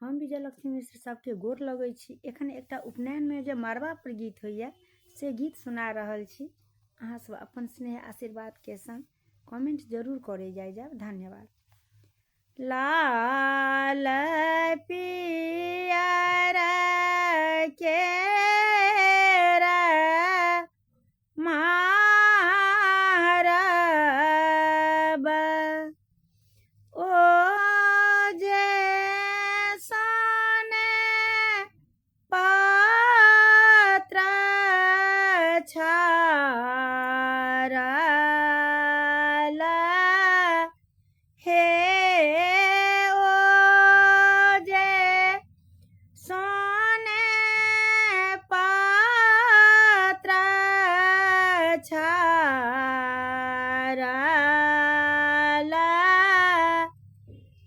हम विजयलक्ष्मी मिश्र सबके गोर लगै छी। एखन एकटा उपनयन में जे मरबा पर गीत होइए से गीत सुना रहल छी। अहाँ सब अपन स्नेह आशीर्वाद के संग कमेंट जरूर करे जाब। धन्यवाद। लाल पियर केरा मारब ओ जे सोने पात्र छारल हे ओ जे सोने पात्र छारल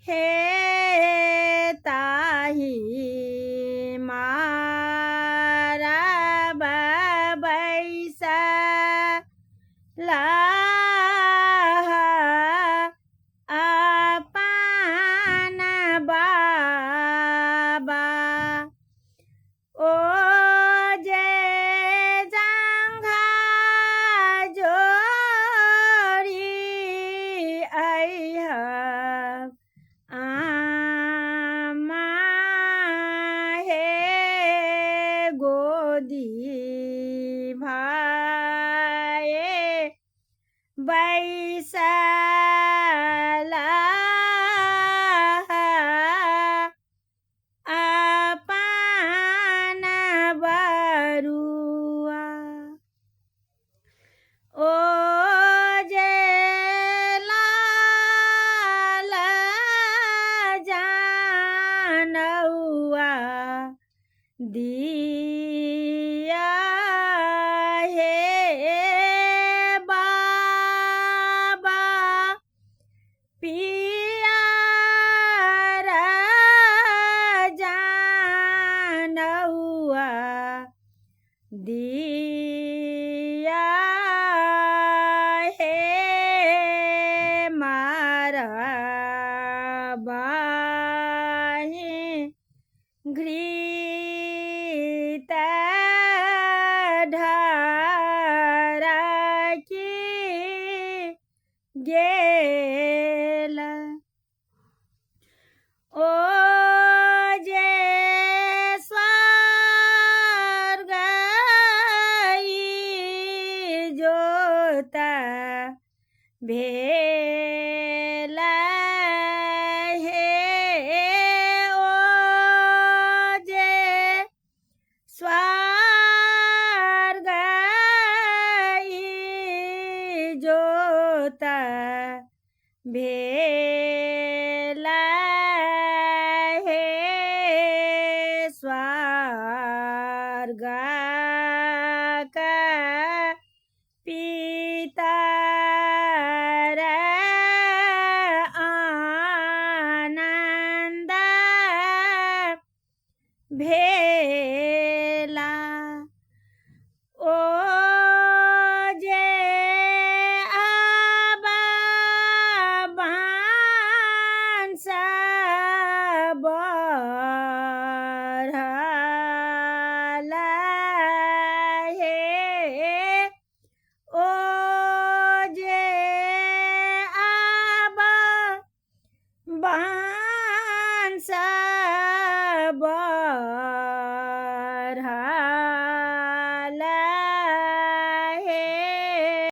हे ताही मारब बैसला अपन बाबा ओ जे जंघा जोड़ी अइहब आमा हे गोदी भाए बैसला अपन बरुआ ओ जे लाल जानौआ दिया हे बाबा पियर जानौआ दिया हे मारबाहि घृत ढरकी गेल ओ जे स्वर्ग जोत भेल हे ओ जे स्वर्ग जोत भेल हे स्वर्ग पितर आनंद भेला ओ जे अब बांस बढ़ल हे ओ जे अब बांस बढ़ल